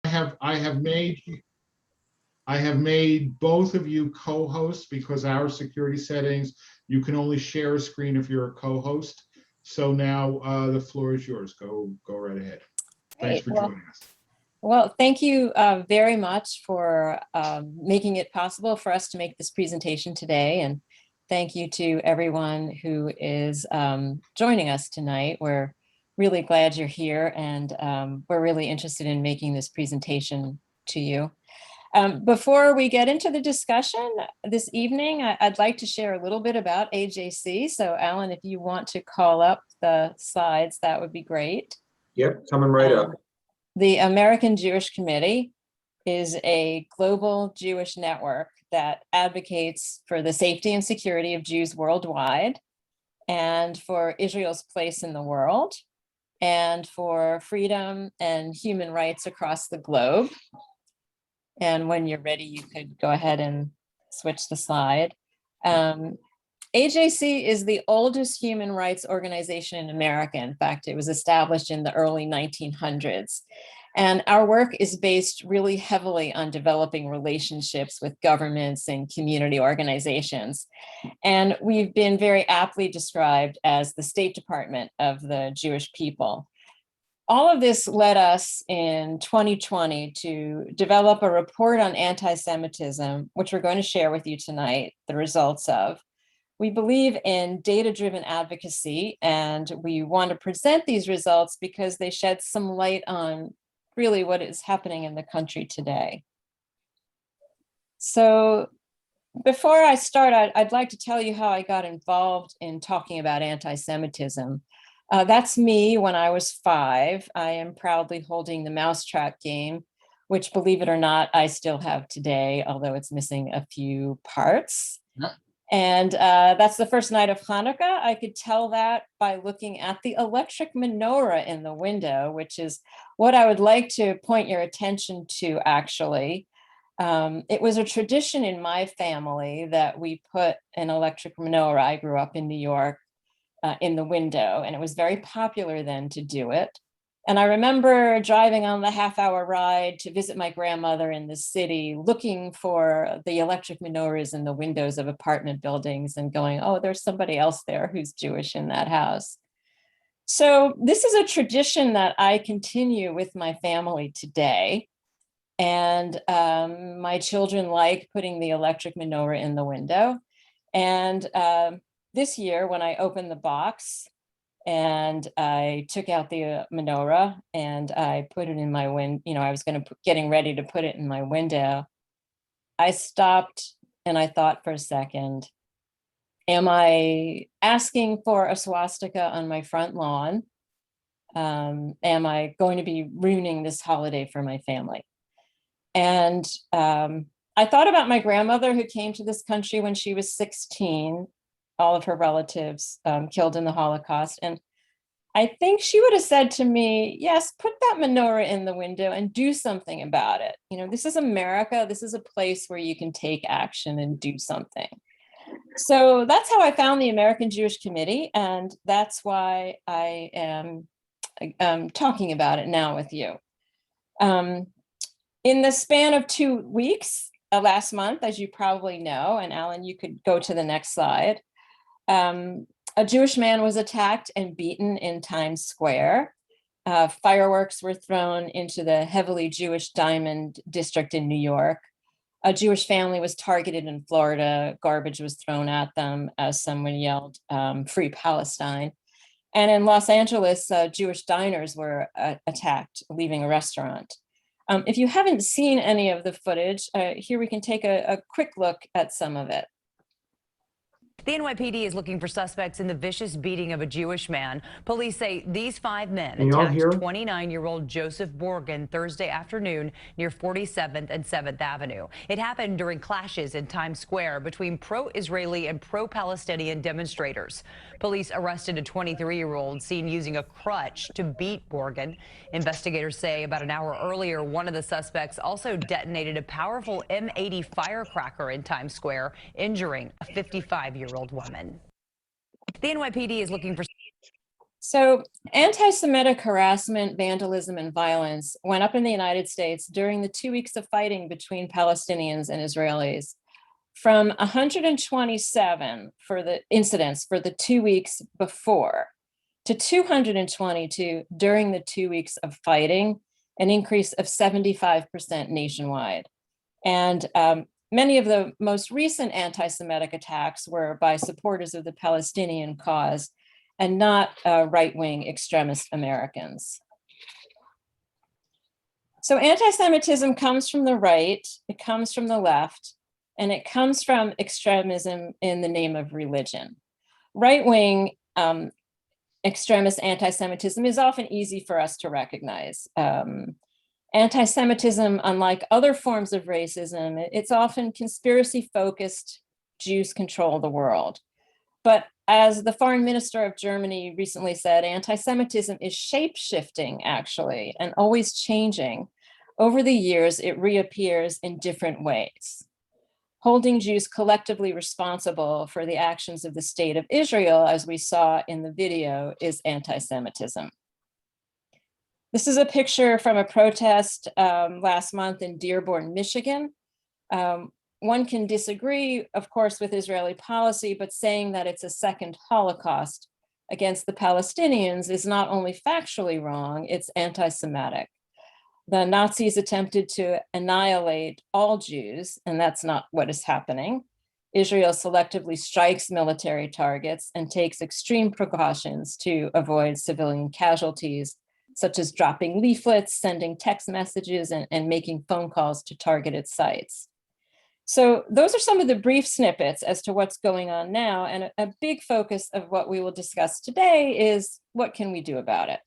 I have made both of you co-hosts because our security settings, you can only share a screen if you're a co-host. So now the floor is yours. Go right ahead. Thanks for joining us. Well, thank you very much for making it possible for us to make this presentation today. And thank you to everyone who is joining us tonight. We're really glad you're here, and we're really interested in making this presentation to you. Before we get into the discussion this evening, I'd like to share a little bit about AJC. So Alan, if you want to call up the slides, that would be great. Yep, coming right up. The American Jewish Committee is a global Jewish network that advocates for the safety and security of Jews worldwide, and for Israel's place in the world, and for freedom and human rights across the globe. And when you're ready, you could go ahead and switch the slide. AJC is the oldest human rights organization in America. In fact, it was established in the early 1900s. And our work is based really heavily on developing relationships with governments and community organizations. And we've been very aptly described as the State Department of the Jewish people. All of this led us in 2020 to develop a report on anti-Semitism, which we're going to share with you tonight, the results of. We believe in data-driven advocacy, and we want to present these results because they shed some light on really what is happening in the country today. So before I start, I'd like to tell you how I got involved in talking about anti-Semitism. That's me when I was 5. I am proudly holding the mousetrap game, which, believe it or not, I still have today, although it's missing a few parts. And that's the first night of Hanukkah. I could tell that by looking at the electric menorah in the window, which is what I would like to point your attention to, actually. It was a tradition in my family that we put an electric menorah. I grew up in New York, in the window, and it was very popular then to do it. And I remember driving on the half-hour ride to visit my grandmother in the city, looking for the electric menorahs in the windows of apartment buildings and going, oh, there's somebody else there who's Jewish in that house. So this is a tradition that I continue with my family today. And my children like putting the electric menorah in the window. And this year, when I opened the box, and I took out the menorah and I put it in my window, I was getting ready to put it in my window. I stopped and I thought for a second, am I asking for a swastika on my front lawn? Am I going to be ruining this holiday for my family? And I thought about my grandmother who came to this country when she was 16. All of her relatives killed in the Holocaust. And I think she would have said to me, yes, put that menorah in the window and do something about it. This is America. This is a place where you can take action and do something. So that's how I found the American Jewish Committee. And that's why I am talking about it now with you. In the span of 2 weeks, last month, as you probably know, and Alan, you could go to the next slide, a Jewish man was attacked and beaten in Times Square. Fireworks were thrown into the heavily Jewish Diamond District in New York. A Jewish family was targeted in Florida. Garbage was thrown at them as someone yelled, "Free Palestine." And in Los Angeles, Jewish diners were attacked, leaving a restaurant. If you haven't seen any of the footage, here we can take a quick look at some of it. The NYPD is looking for suspects in the vicious beating of a Jewish man. Police say these 5 men attacked 29-year-old Joseph Borgen Thursday afternoon near 47th and 7th Avenue. It happened during clashes in Times Square between pro-Israeli and pro-Palestinian demonstrators. Police arrested a 23-year-old seen using a crutch to beat Borgen. Investigators say about an hour earlier, one of the suspects also detonated a powerful M80 firecracker in Times Square, injuring a 55-year-old woman. The NYPD is looking for... So anti-Semitic harassment, vandalism, and violence went up in the United States during the 2 weeks of fighting between Palestinians and Israelis, from 127 for the incidents for the 2 weeks before to 222 during the 2 weeks of fighting, an increase of 75% nationwide. And many of the most recent anti-Semitic attacks were by supporters of the Palestinian cause and not right-wing extremist Americans. So anti-Semitism comes from the right, it comes from the left, and it comes from extremism in the name of religion. Right-wing extremist anti-Semitism is often easy for us to recognize. Anti-Semitism, unlike other forms of racism, it's often conspiracy-focused, Jews control the world. But as the foreign minister of Germany recently said, anti-Semitism is shape-shifting, actually, and always changing. Over the years, it reappears in different ways. Holding Jews collectively responsible for the actions of the state of Israel, as we saw in the video, is anti-Semitism. This is a picture from a protest last month in Dearborn, Michigan. One can disagree, of course, with Israeli policy, but saying that it's a second Holocaust against the Palestinians is not only factually wrong, it's anti-Semitic. The Nazis attempted to annihilate all Jews, and that's not what is happening. Israel selectively strikes military targets and takes extreme precautions to avoid civilian casualties, such as dropping leaflets, sending text messages, and making phone calls to targeted sites. So those are some of the brief snippets as to what's going on now, and a big focus of what we will discuss today is what can we do about it?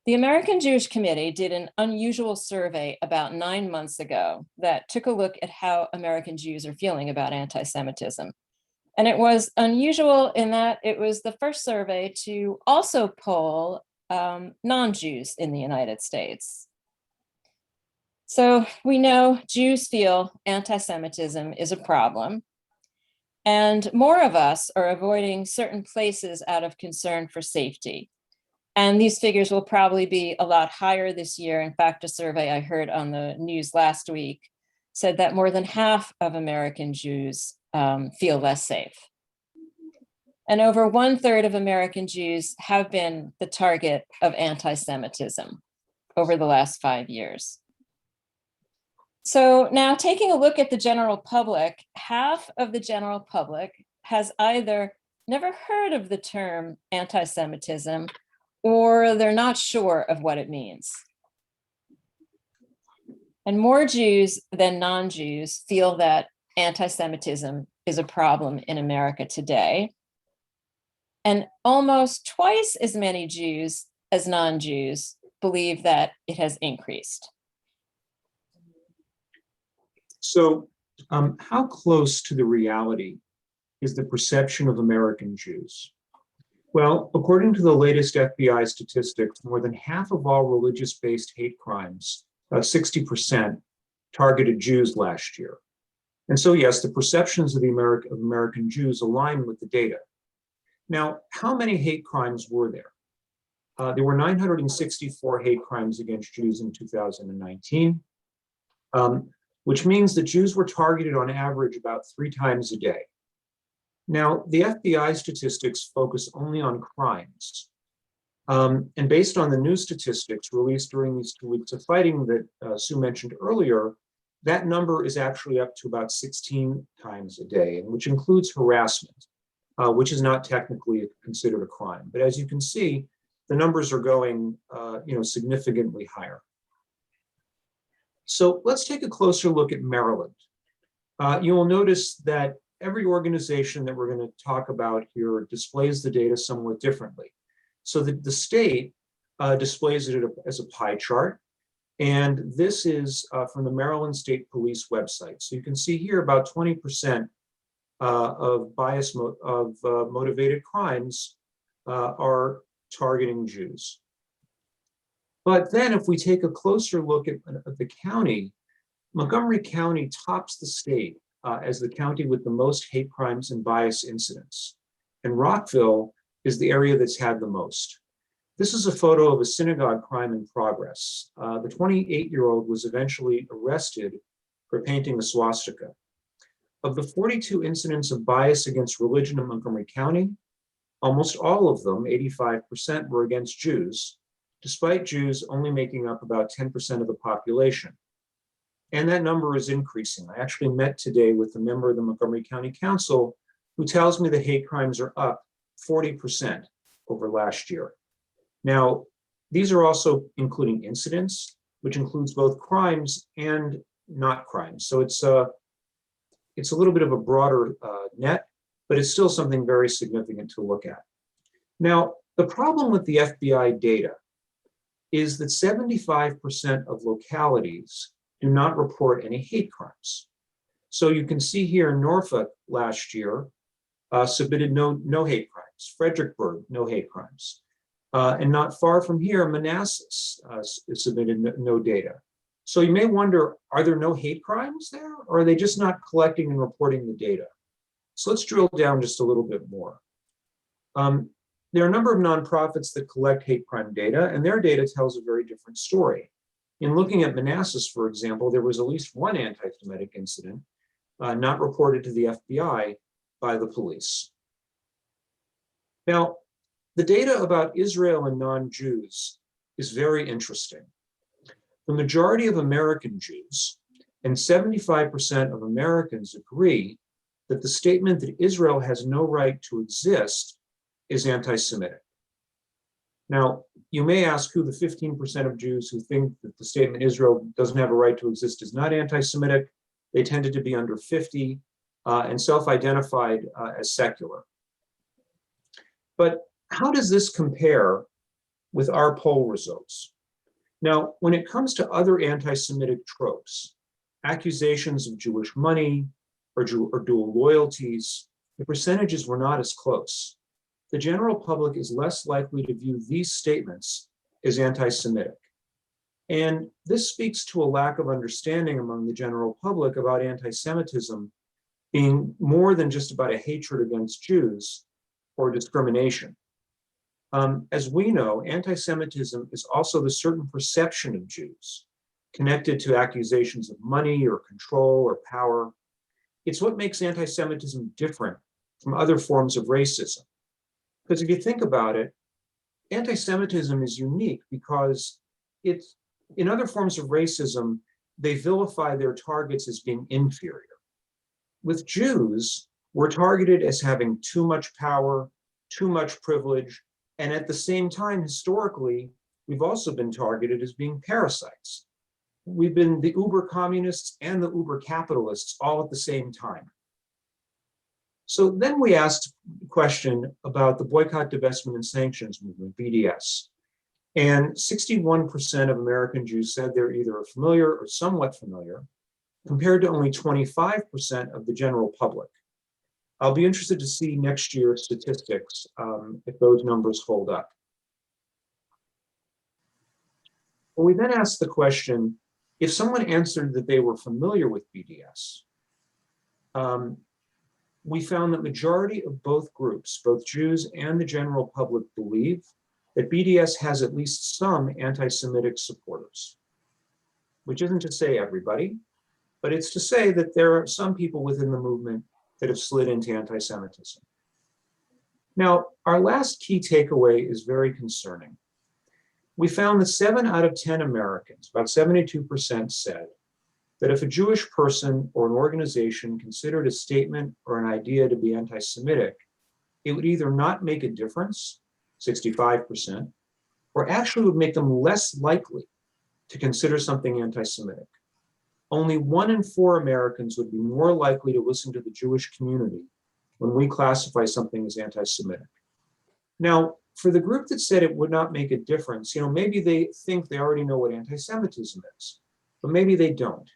The American Jewish Committee did an unusual survey about 9 months ago that took a look at how American Jews are feeling about anti-Semitism. And it was unusual in that it was the first survey to also poll non-Jews in the United States. So we know Jews feel anti-Semitism is a problem, and more of us are avoiding certain places out of concern for safety. And these figures will probably be a lot higher this year. In fact, a survey I heard on the news last week said that more than half of American Jews feel less safe. And over 1/3 of American Jews have been the target of anti-Semitism over the last 5 years. So now taking a look at the general public, half of the general public has either never heard of the term anti-Semitism or they're not sure of what it means. And more Jews than non-Jews feel that anti-Semitism is a problem in America today. And almost twice as many Jews as non-Jews believe that it has increased. So how close to the reality is the perception of American Jews? Well, according to the latest FBI statistics, more than half of all religious-based hate crimes, about 60%, targeted Jews last year. And so, yes, the perceptions of American Jews align with the data. Now, how many hate crimes were there? There were 964 hate crimes against Jews in 2019, which means that Jews were targeted on average about 3 times a day. Now, the FBI statistics focus only on crimes. And based on the new statistics released during these 2 weeks of fighting that Sue mentioned earlier, that number is actually up to about 16 times a day, and which includes harassment, which is not technically considered a crime. But as you can see, the numbers are going significantly higher. So let's take a closer look at Maryland. You will notice that every organization that we're going to talk about here displays the data somewhat differently. So the state displays it as a pie chart, and this is from the Maryland State Police website. So you can see here about 20% of motivated crimes are targeting Jews. But then if we take a closer look at the county, Montgomery County tops the state as the county with the most hate crimes and bias incidents. And Rockville is the area that's had the most. This is a photo of a synagogue crime in progress. The 28-year-old was eventually arrested for painting a swastika. Of the 42 incidents of bias against religion in Montgomery County, almost all of them, 85%, were against Jews, despite Jews only making up about 10% of the population. And that number is increasing. I actually met today with a member of the Montgomery County Council who tells me the hate crimes are up 40% over last year. Now, these are also including incidents, which includes both crimes and not crimes. So it's a little bit of a broader net, but it's still something very significant to look at. Now, the problem with the FBI data is that 75% of localities do not report any hate crimes. So you can see here in Norfolk last year submitted no hate crimes. Fredericksburg, no hate crimes. And not far from here, Manassas submitted no data. So you may wonder, are there no hate crimes there? Or are they just not collecting and reporting the data? So let's drill down just a little bit more. There are a number of nonprofits that collect hate crime data, and their data tells a very different story. In looking at Manassas, for example, there was at least one anti-Semitic incident not reported to the FBI by the police. Now, the data about Israel and non-Jews is very interesting. The majority of American Jews, and 75% of Americans, agree that the statement that Israel has no right to exist is anti-Semitic. Now, you may ask who the 15% of Jews who think that the statement Israel doesn't have a right to exist is not anti-Semitic. They tended to be under 50 and self-identified as secular. But how does this compare with our poll results? Now, when it comes to other anti-Semitic tropes, accusations of Jewish money or dual loyalties, the percentages were not as close. The general public is less likely to view these statements as anti-Semitic. And this speaks to a lack of understanding among the general public about anti-Semitism being more than just about a hatred against Jews or discrimination. As we know, anti-Semitism is also the certain perception of Jews connected to accusations of money or control or power. It's what makes anti-Semitism different from other forms of racism. Because if you think about it, anti-Semitism is unique because it's, in other forms of racism, they vilify their targets as being inferior. With Jews, we're targeted as having too much power, too much privilege, and at the same time, historically, we've also been targeted as being parasites. We've been the uber communists and the uber capitalists all at the same time. So then we asked a question about the boycott, divestment, and sanctions movement, BDS. And 61% of American Jews said they're either familiar or somewhat familiar, compared to only 25% of the general public. I'll be interested to see next year's statistics if those numbers hold up. Well, we then asked the question, if someone answered that they were familiar with BDS, we found that majority of both groups, both Jews and the general public, believe that BDS has at least some anti-Semitic supporters, which isn't to say everybody, but it's to say that there are some people within the movement that have slid into anti-Semitism. Now, our last key takeaway is very concerning. We found that 7 out of 10 Americans, about 72%, said that if a Jewish person or an organization considered a statement or an idea to be anti-Semitic, it would either not make a difference, 65%, or actually would make them less likely to consider something anti-Semitic. Only 1 in 4 Americans would be more likely to listen to the Jewish community when we classify something as anti-Semitic. Now, for the group that said it would not make a difference, maybe they think they already know what anti-Semitism is, but maybe they don't.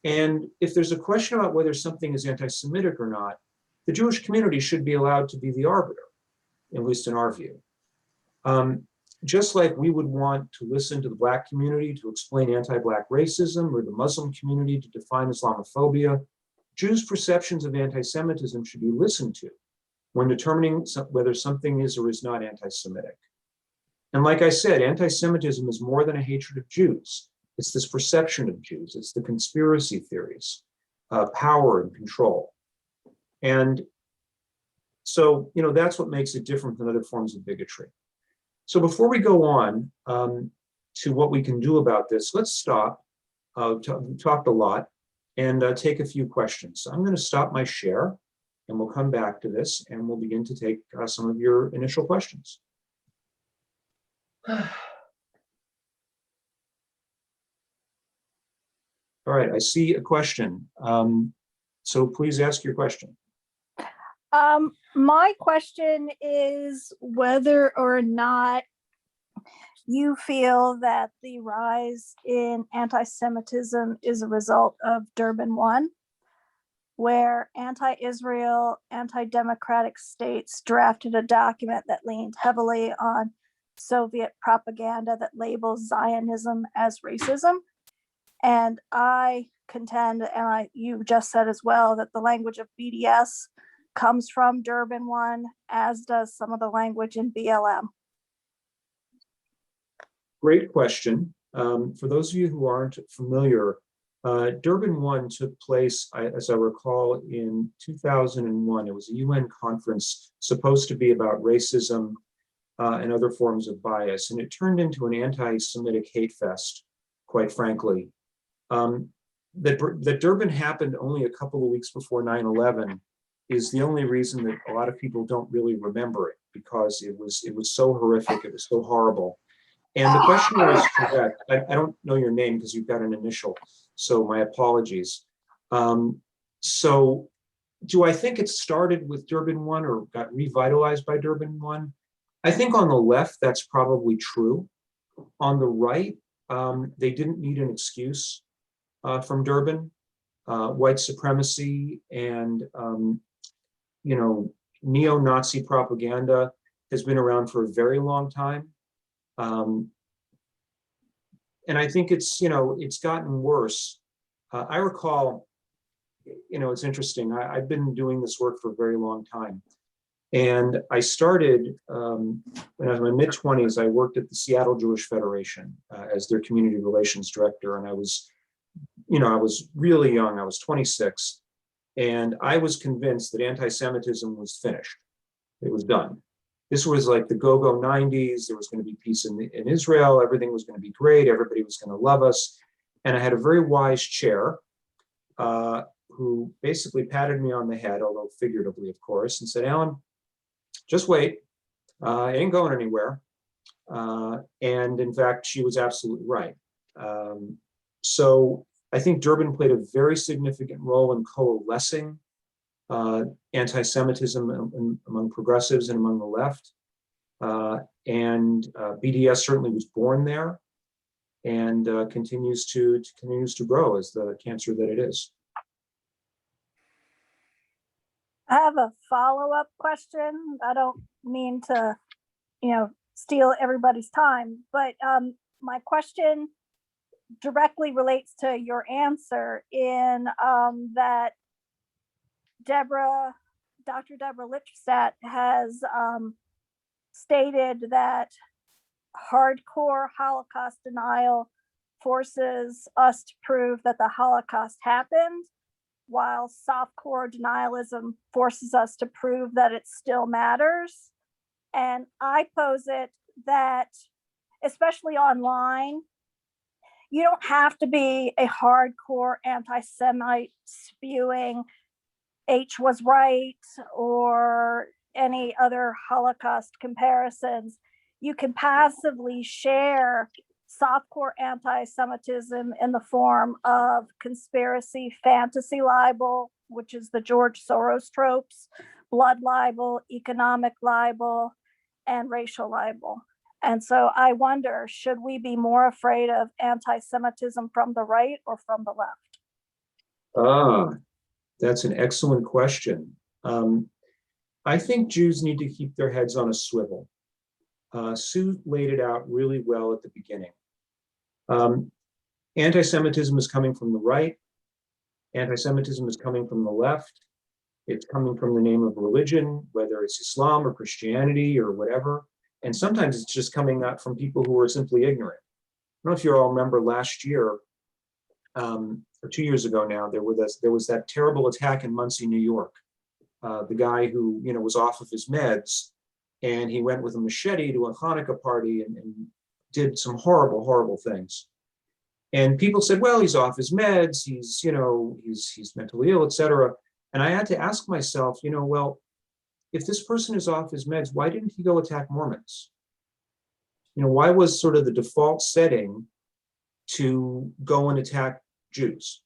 And if there's a question about whether something is anti-Semitic or not, the Jewish community should be allowed to be the arbiter, at least in our view. Just like we would want to listen to the Black community to explain anti-Black racism, or the Muslim community to define Islamophobia, Jews' perceptions of anti-Semitism should be listened to when determining whether something is or is not anti-Semitic. And like I said, anti-Semitism is more than a hatred of Jews. It's this perception of Jews. It's the conspiracy theories, power and control. And so, that's what makes it different than other forms of bigotry. So before we go on to what we can do about this, let's stop. We talked a lot, and take a few questions. So I'm going to stop my share, and we'll come back to this, and we'll begin to take some of your initial questions. All right, I see a question. So please ask your question. My question is whether or not you feel that the rise in anti-Semitism is a result of Durban 1, where anti-Israel, anti-democratic states drafted a document that leaned heavily on Soviet propaganda that labels Zionism as racism. And I contend, and you just said as well, that the language of BDS comes from Durban 1, as does some of the language in BLM. Great question. For those of you who aren't familiar, Durban 1 took place, as I recall, in 2001. It was a UN conference supposed to be about racism and other forms of bias, and it turned into an anti-Semitic hate fest, quite frankly. That Durban happened only a couple of weeks before 9/11 is the only reason that a lot of people don't really remember it, because it was so horrific, it was so horrible. And the questioner is correct. I don't know your name because you've got an initial, so my apologies. So do I think it started with Durban 1 or got revitalized by Durban 1? I think on the left, that's probably true. On the right, they didn't need an excuse from Durban. White supremacy and neo-Nazi propaganda has been around for a very long time. And I think it's gotten worse. I recall, it's interesting. I've been doing this work for a very long time. And I started, when I was in my mid-20s, I worked at the Seattle Jewish Federation as their community relations director. And I was really young. I was 26. And I was convinced that anti-Semitism was finished. It was done. This was like the go-go 90s. There was going to be peace in Israel. Everything was going to be great. Everybody was going to love us. And I had a very wise chair who basically patted me on the head, although figuratively, of course, and said, "Alan, just wait. It ain't going anywhere." And in fact, she was absolutely right. So I think Durban played a very significant role in coalescing anti-Semitism among progressives and among the left. And BDS certainly was born there and continues to grow as the cancer that it is. I have a follow-up question. I don't mean to, steal everybody's time, but my question directly relates to your answer in that Dr. Deborah Lichtenstein has stated that hardcore Holocaust denial forces us to prove that the Holocaust happened, while softcore denialism forces us to prove that it still matters. And I pose it that, especially online, you don't have to be a hardcore anti-Semite spewing H was right or any other Holocaust comparisons. You can passively share softcore anti-Semitism in the form of conspiracy fantasy libel, which is the George Soros tropes, blood libel, economic libel, and racial libel. And so I wonder, should we be more afraid of anti-Semitism from the right or from the left? That's an excellent question. I think Jews need to keep their heads on a swivel. Sue laid it out really well at the beginning. Anti-Semitism is coming from the right. Anti-Semitism is coming from the left. It's coming from the name of religion, whether it's Islam or Christianity or whatever. And sometimes it's just coming out from people who are simply ignorant. I don't know if you all remember last year, or 2 years ago now, there was that terrible attack in Muncie, New York. The guy who was off of his meds, and he went with a machete to a Hanukkah party and did some horrible, horrible things. And people said, well, he's off his meds, he's mentally ill, etc. And I had to ask myself, well, if this person is off his meds, why didn't he go attack Mormons? Why was sort of the default setting to go and attack Jews?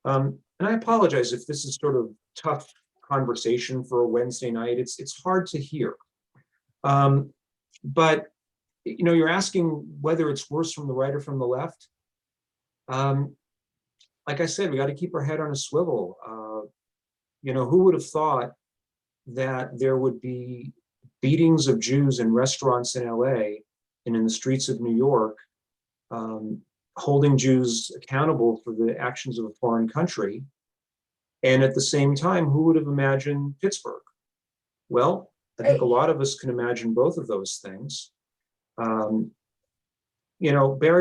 And I apologize if this is sort of tough conversation for a Wednesday night. It's hard to hear. But you're asking whether it's worse from the right or from the left. Like I said, we got to keep our head on a swivel. Who would have thought that there would be beatings of Jews in restaurants in LA and in the streets of New York, holding Jews accountable for the actions of a foreign country. And at the same time, who would have imagined Pittsburgh? Well, I think a lot of us can imagine both of those things. Barry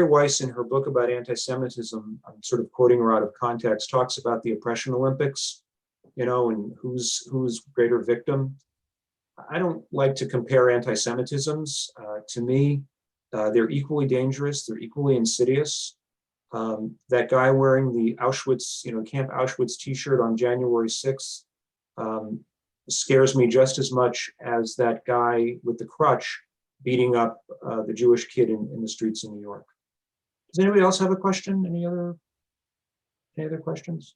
Weiss, in her book about anti-Semitism, I'm sort of quoting her out of context, talks about the oppression Olympics, and who's greater victim. I don't like to compare anti-Semitisms. To me, they're equally dangerous. They're equally insidious. That guy wearing the Auschwitz, Camp Auschwitz t-shirt on January 6th scares me just as much as that guy with the crutch beating up the Jewish kid in the streets in New York. Does anybody else have a question? Any other questions?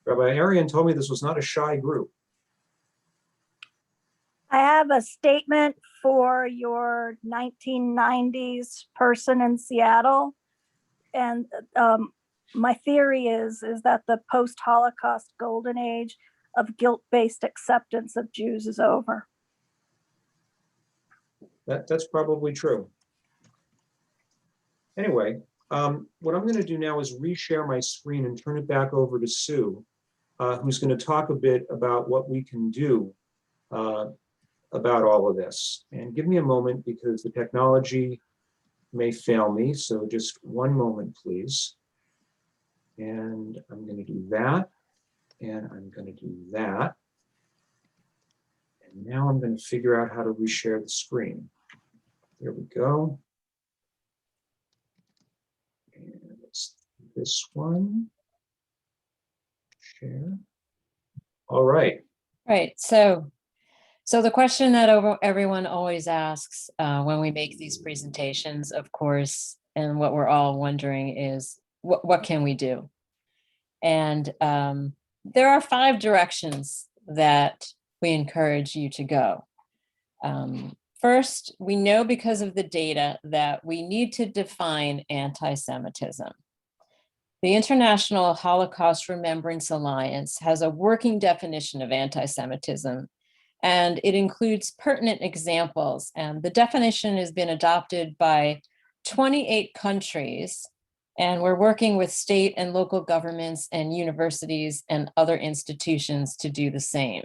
Rabbi Arian told me this was not a shy group. I have a statement for your 1990s person in Seattle. And my theory is that the post-Holocaust golden age of guilt-based acceptance of Jews is over. That's probably true. Anyway, what I'm going to do now is reshare my screen and turn it back over to Sue, who's going to talk a bit about what we can do about all of this. And give me a moment because the technology may fail me. So just one moment, please. And I'm going to do that. And I'm going to do that. And now I'm going to figure out how to reshare the screen. There we go. And it's this one. Share. All right. Right. So the question that everyone always asks when we make these presentations, of course, and what we're all wondering is, what can we do? And there are 5 directions that we encourage you to go. First, we know because of the data that we need to define anti-Semitism. The International Holocaust Remembrance Alliance has a working definition of anti-Semitism, and it includes pertinent examples. And the definition has been adopted by 28 countries, and we're working with state and local governments and universities and other institutions to do the same.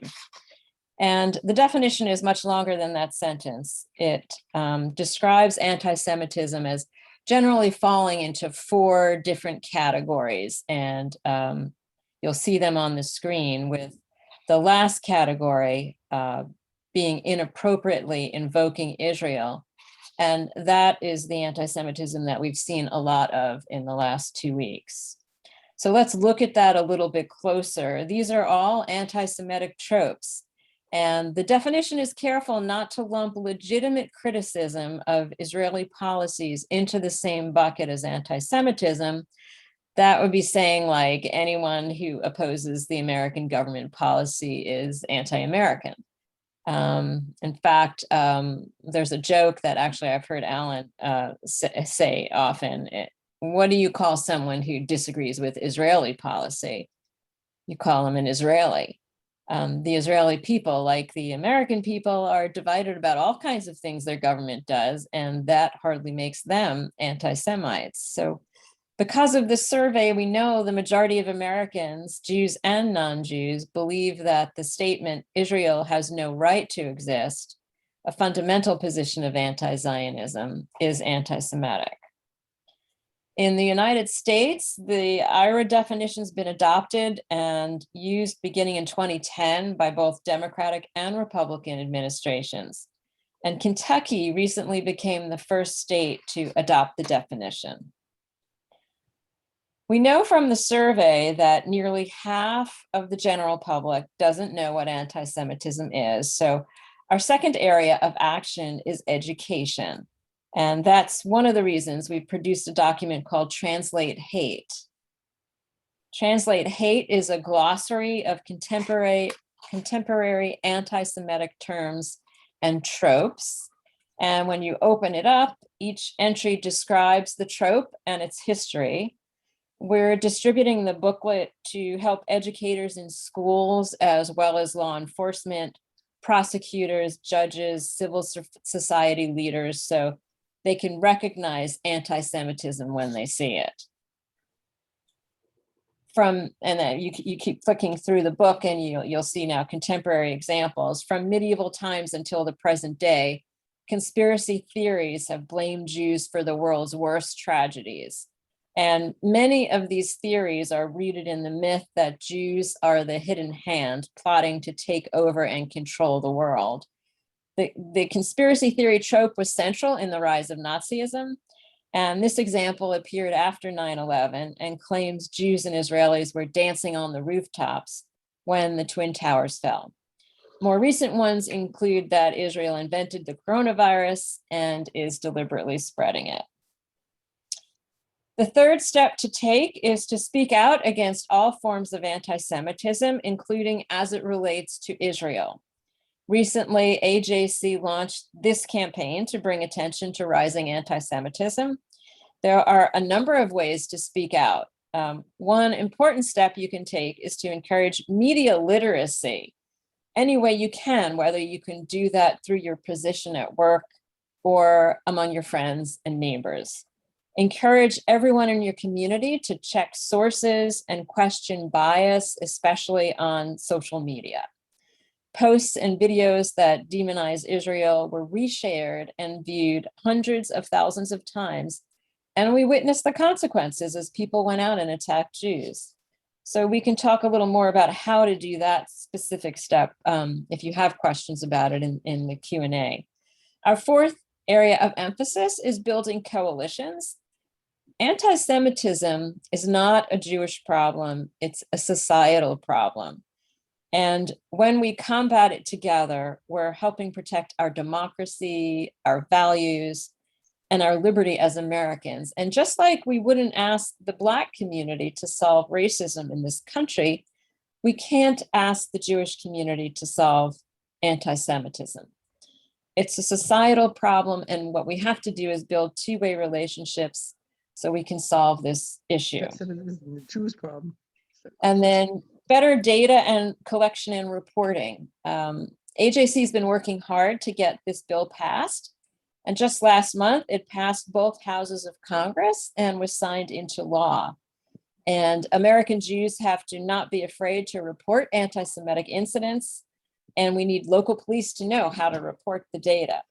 And the definition is much longer than that sentence. It describes anti-Semitism as generally falling into 4 different categories. And you'll see them on the screen, with the last category being inappropriately invoking Israel. And that is the anti-Semitism that we've seen a lot of in the last 2 weeks. So let's look at that a little bit closer. These are all anti-Semitic tropes. And the definition is careful not to lump legitimate criticism of Israeli policies into the same bucket as anti-Semitism. That would be saying, like, anyone who opposes the American government policy is anti-American. In fact, there's a joke that actually I've heard Alan say often. What do you call someone who disagrees with Israeli policy? You call them an Israeli. The Israeli people, like the American people, are divided about all kinds of things their government does, and that hardly makes them anti-Semites. So Because of this survey, we know the majority of Americans, Jews and non-Jews, believe that the statement, Israel has no right to exist, a fundamental position of anti-Zionism, is anti-Semitic. In the United States, the IRA definition has been adopted and used beginning in 2010 by both Democratic and Republican administrations. And Kentucky recently became the first state to adopt the definition. We know from the survey that nearly half of the general public doesn't know what anti-Semitism is. So our second area of action is education. And that's one of the reasons we produced a document called Translate Hate. Translate Hate is a glossary of contemporary anti-Semitic terms and tropes. And when you open it up, each entry describes the trope and its history. We're distributing the booklet to help educators in schools, as well as law enforcement, prosecutors, judges, civil society leaders, so they can recognize anti-Semitism when they see it. And then you keep flicking through the book and you'll see now contemporary examples. From medieval times until the present day, conspiracy theories have blamed Jews for the world's worst tragedies. And many of these theories are rooted in the myth that Jews are the hidden hand plotting to take over and control the world. The conspiracy theory trope was central in the rise of Nazism. And this example appeared after 9/11 and claims Jews and Israelis were dancing on the rooftops when the Twin Towers fell. More recent ones include that Israel invented the coronavirus and is deliberately spreading it. The third step to take is to speak out against all forms of anti-Semitism, including as it relates to Israel. Recently, AJC launched this campaign to bring attention to rising anti-Semitism. There are a number of ways to speak out. One important step you can take is to encourage media literacy any way you can, whether you can do that through your position at work or among your friends and neighbors. Encourage everyone in your community to check sources and question bias, especially on social media. Posts and videos that demonize Israel were reshared and viewed hundreds of thousands of times, and we witnessed the consequences as people went out and attacked Jews. So we can talk a little more about how to do that specific step if you have questions about it in the Q&A. Our fourth area of emphasis is building coalitions. Anti-Semitism is not a Jewish problem, it's a societal problem. And when we combat it together, we're helping protect our democracy, our values, and our liberty as Americans. And just like we wouldn't ask the Black community to solve racism in this country, we can't ask the Jewish community to solve anti-Semitism. It's a societal problem, and what we have to do is build two-way relationships so we can solve this issue. Anti-Semitism is a Jewish problem. And then better data and collection and reporting. AJC has been working hard to get this bill passed. And just last month, it passed both houses of Congress and was signed into law. And American Jews have to not be afraid to report anti-Semitic incidents. And we need local police to know how to report the data.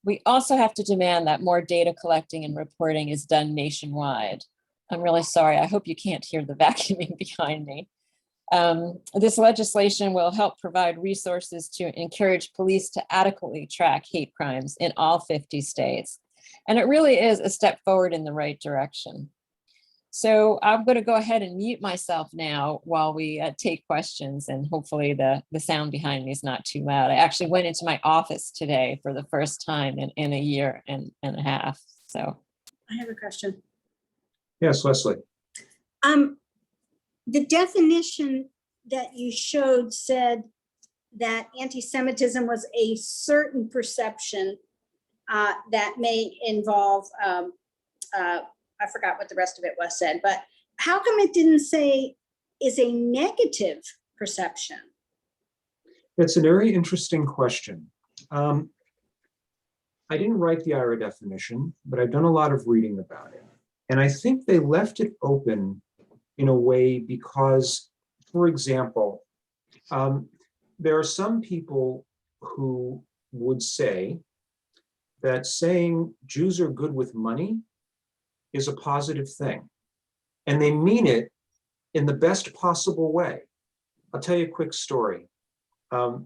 We also have to demand that more data collecting and reporting is done nationwide. I'm really sorry. I hope you can't hear the vacuuming behind me. This legislation will help provide resources to encourage police to adequately track hate crimes in all 50 states. And it really is a step forward in the right direction. So I'm going to go ahead and mute myself now while we take questions, and hopefully the sound behind me is not too loud. I actually went into my office today for the first time in a year and a half. So I have a question. Yes, Leslie. The definition that you showed said that anti-Semitism was a certain perception that may involve, I forgot what the rest of it was said, but how come it didn't say is a negative perception? That's a very interesting question. I didn't write the IRA definition, but I've done a lot of reading about it. And I think they left it open in a way because, for example, there are some people who would say that saying Jews are good with money is a positive thing. And they mean it in the best possible way. I'll tell you a quick story. A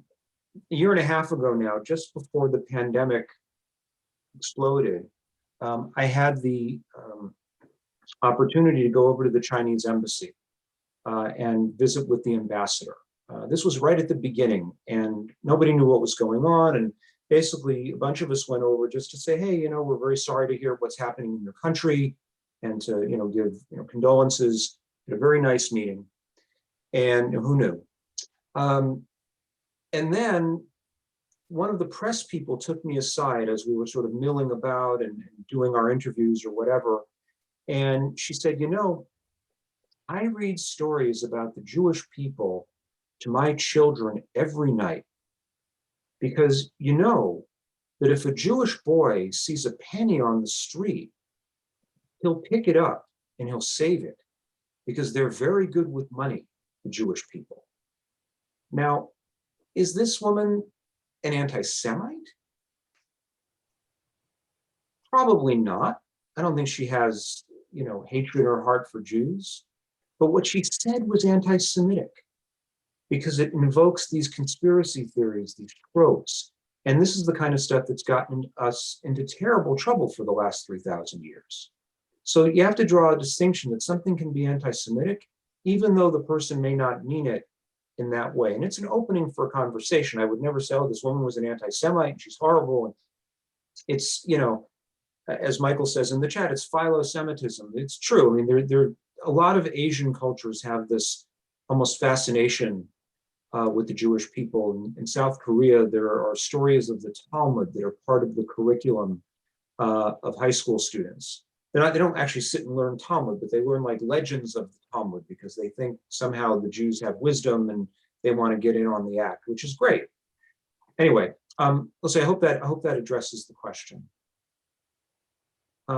year and a half ago now, just before the pandemic exploded, I had the opportunity to go over to the Chinese embassy and visit with the ambassador. This was right at the beginning, and nobody knew what was going on. And basically, a bunch of us went over just to say, hey, we're very sorry to hear what's happening in your country, and to give condolences. A very nice meeting, and who knew? And then one of the press people took me aside as we were sort of milling about and doing our interviews or whatever. And she said, I read stories about the Jewish people to my children every night, because that if a Jewish boy sees a penny on the street, he'll pick it up and he'll save it, because they're very good with money, the Jewish people. Now, is this woman an anti-Semite? Probably not. I don't think she has, hatred in her heart for Jews. But what she said was anti-Semitic, because it invokes these conspiracy theories, these tropes. And this is the kind of stuff that's gotten us into terrible trouble for the last 3,000 years. So you have to draw a distinction that something can be anti-Semitic, even though the person may not mean it in that way. And it's an opening for a conversation. I would never say, oh, this woman was an anti-Semite and she's horrible. And it's, as Michael says in the chat, it's philo-Semitism. It's true. I mean, there a lot of Asian cultures have this almost fascination with the Jewish people. In South Korea, there are stories of the Talmud that are part of the curriculum of high school students. They don't actually sit and learn Talmud, but they learn like legends of the Talmud, because they think somehow the Jews have wisdom and they want to get in on the act, which is great. Anyway, let's say I hope that addresses the question.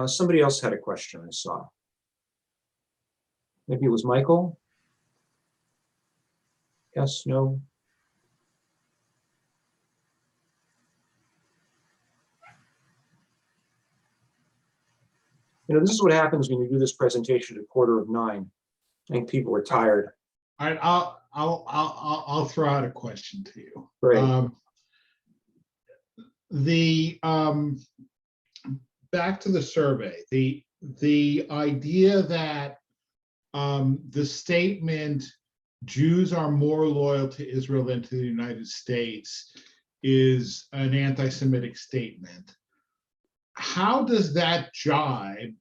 Somebody else had a question I saw. Maybe it was Michael. Yes, no. This is what happens when you do this presentation at 9:15. I think people are tired. All right, I'll throw out a question to you. Great. Back to the survey, the idea that the statement Jews are more loyal to Israel than to the United States is an anti-Semitic statement. How does that jibe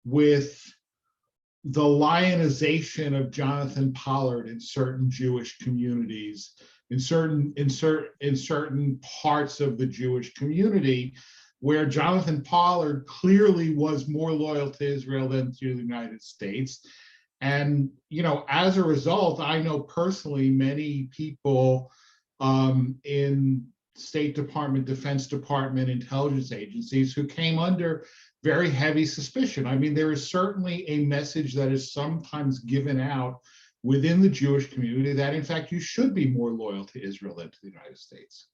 with the lionization of Jonathan Pollard in certain Jewish communities, in certain parts of the Jewish community, where Jonathan Pollard clearly was more loyal to Israel than to the United States? And, as a result, I know personally many people in State Department, Defense Department, intelligence agencies who came under very heavy suspicion. I mean, there is certainly a message that is sometimes given out within the Jewish community that, in fact, you should be more loyal to Israel than to the United States.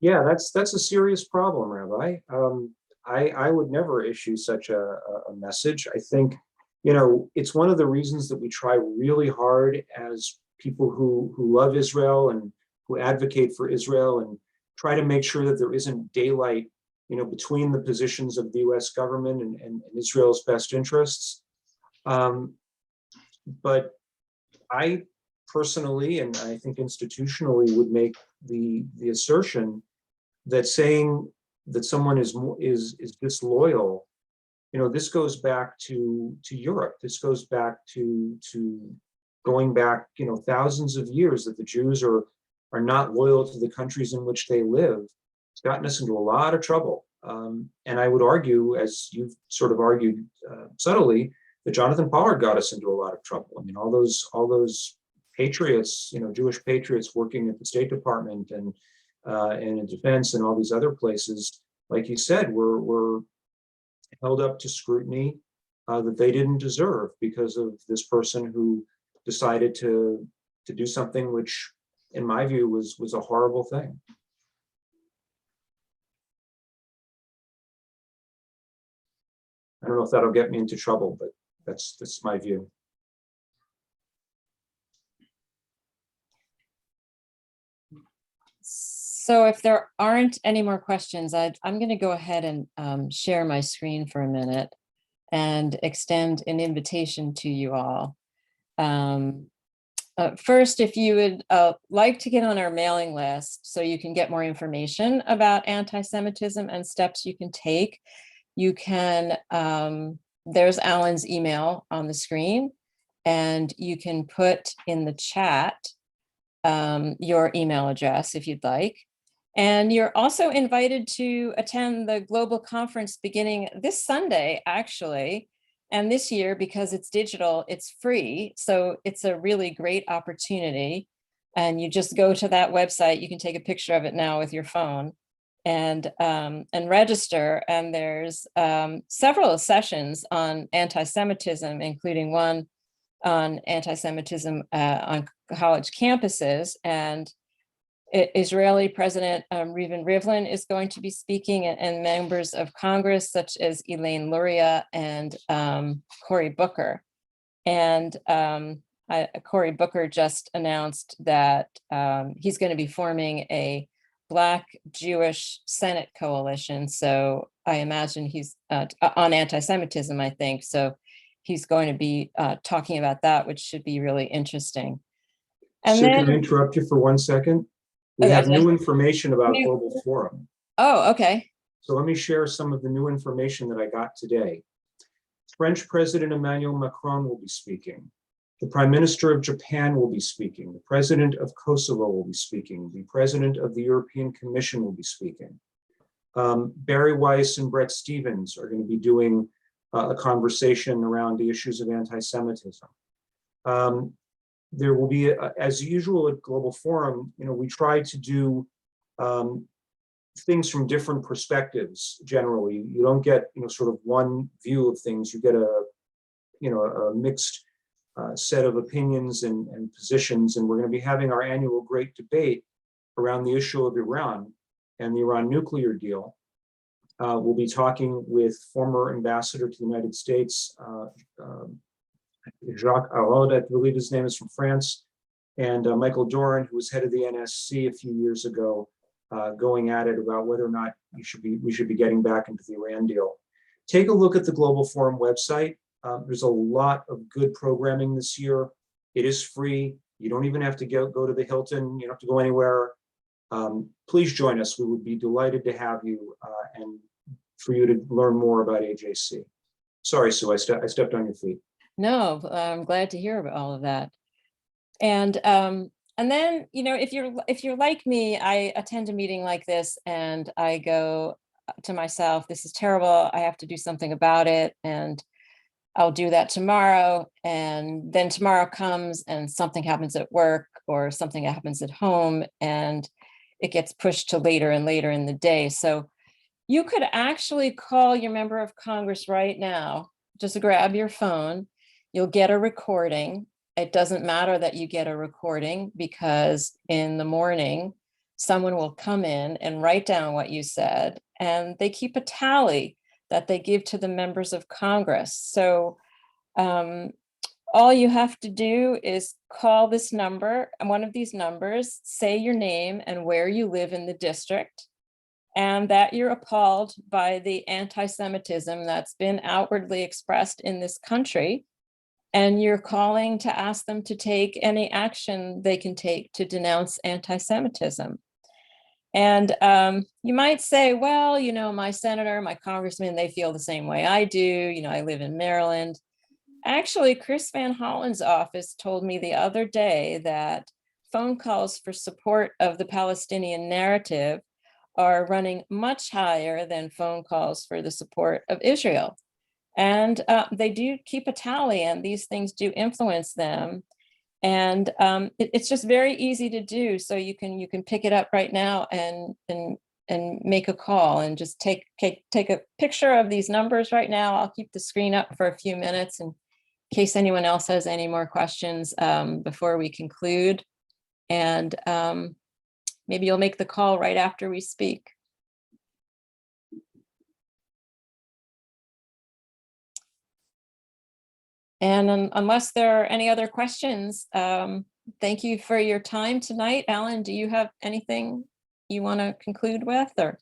Yeah, that's a serious problem, Rabbi. I would never issue such a message. I think, it's one of the reasons that we try really hard as people who love Israel and who advocate for Israel, and try to make sure that there isn't daylight, between the positions of the US government and Israel's best interests. But I personally, and I think institutionally, would make the assertion that saying that someone is disloyal, this goes back to Europe. This goes back to going back, thousands of years, that the Jews are not loyal to the countries in which they live. It's gotten us into a lot of trouble. And I would argue, as you've sort of argued subtly, that Jonathan Pollard got us into a lot of trouble. I mean, all those patriots, Jewish patriots working at the State Department and in defense and all these other places, like you said, were held up to scrutiny. that they didn't deserve because of this person who decided to do something which, in my view, was a horrible thing. I don't know if that'll get me into trouble, but that's my view. So if there aren't any more questions, I'm going to go ahead and share my screen for a minute and extend an invitation to you all. First, if you would like to get on our mailing list so you can get more information about anti-Semitism and steps you can take, you can, there's Alan's email on the screen, and you can put in the chat your email address if you'd like. And you're also invited to attend the global conference beginning this Sunday, actually. And this year, because it's digital, it's free. So it's a really great opportunity. And you just go to that website. You can take a picture of it now with your phone and register. And there's several sessions on anti-Semitism, including one on anti-Semitism on college campuses. And Israeli President Reuven Rivlin is going to be speaking, and members of Congress such as Elaine Luria and Cory Booker. And Cory Booker just announced that he's going to be forming a Black Jewish Senate coalition. So I imagine he's on anti-Semitism, I think. So he's going to be talking about that, which should be really interesting. And Sue, then, can I interrupt you for 1 second? We have new information about Global Forum. Oh, okay. So let me share some of the new information that I got today. French President Emmanuel Macron will be speaking. The Prime Minister of Japan will be speaking. The President of Kosovo will be speaking. The President of the European Commission will be speaking. Barry Weiss and Bret Stephens are going to be doing a conversation around the issues of anti-Semitism. There will be, as usual at Global Forum, we try to do things from different perspectives. Generally, you don't get sort of one view of things. You get a mixed set of opinions and positions. And we're going to be having our annual great debate around the issue of Iran and the Iran nuclear deal. We'll be talking with former ambassador to the United States, Jacques Araud, I believe his name is, from France, and Michael Doran, who was head of the NSC a few years ago, going at it about whether or not we should be getting back into the Iran deal. Take a look at the Global Forum website. There's a lot of good programming this year. It is free. You don't even have to go to the Hilton. You don't have to go anywhere. Please join us. We would be delighted to have you and for you to learn more about AJC. Sorry, Sue, I stepped on your feet. No, I'm glad to hear about all of that. And then, if you're like me, I attend a meeting like this and I go to myself, this is terrible. I have to do something about it. And I'll do that tomorrow. And then tomorrow comes and something happens at work or something happens at home and it gets pushed to later and later in the day. So you could actually call your member of Congress right now. Just grab your phone. You'll get a recording. It doesn't matter that you get a recording because in the morning, someone will come in and write down what you said, and they keep a tally that they give to the members of Congress. So all you have to do is call this number, and one of these numbers, say your name and where you live in the district, and that you're appalled by the anti-Semitism that's been outwardly expressed in this country. And you're calling to ask them to take any action they can take to denounce anti-Semitism. And you might say, well, my senator, my congressman, they feel the same way I do. I live in Maryland. Actually, Chris Van Hollen's office told me the other day that phone calls for support of the Palestinian narrative are running much higher than phone calls for the support of Israel. And they do keep a tally, and these things do influence them. And it's just very easy to do. So you can pick it up right now and make a call and just take a picture of these numbers right now. I'll keep the screen up for a few minutes in case anyone else has any more questions before we conclude. And maybe you'll make the call right after we speak. And unless there are any other questions, thank you for your time tonight. Alan, do you have anything you want to conclude with? Or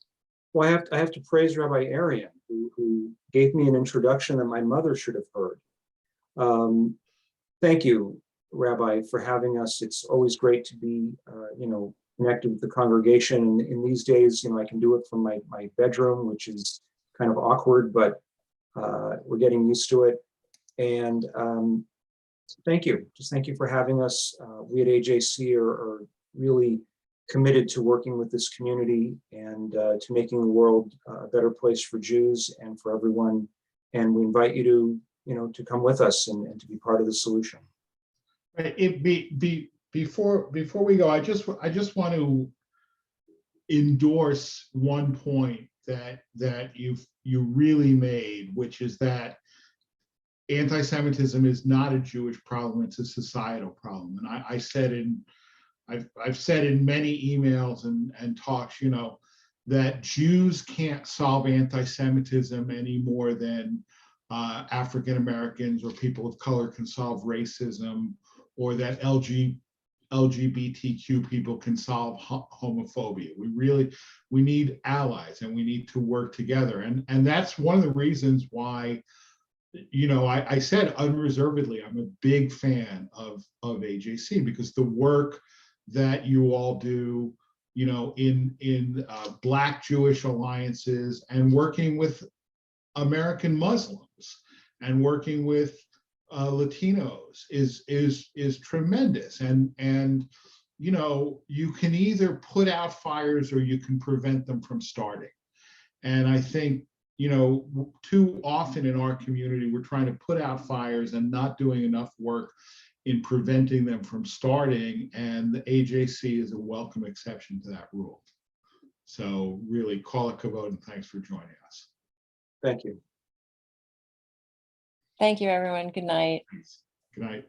well, I have to praise Rabbi Arian, who gave me an introduction that my mother should have heard. Thank you, Rabbi, for having us. It's always great to be, connected with the congregation. In these days, I can do it from my bedroom, which is kind of awkward, but we're getting used to it. And thank you. Just thank you for having us. We at AJC are really committed to working with this community and to making the world a better place for Jews and for everyone. And we invite you to come with us and to be part of the solution. Before we go, I just want to endorse one point that you really made, which is that anti-Semitism is not a Jewish problem; it's a societal problem. And I've said in many emails and talks, that Jews can't solve anti-Semitism any more than African Americans or people of color can solve racism, or that LGBTQ people can solve homophobia. We need allies, and we need to work together. And that's one of the reasons why, I said unreservedly, I'm a big fan of AJC, because the work that you all do, in Black Jewish alliances, and working with American Muslims and working with Latinos is tremendous. And you can either put out fires or you can prevent them from starting. And I think, too often in our community, we're trying to put out fires and not doing enough work in preventing them from starting. And the AJC is a welcome exception to that rule. So really, call it kavod, and thanks for joining us. Thank you. thank you, everyone. Good night. Good night.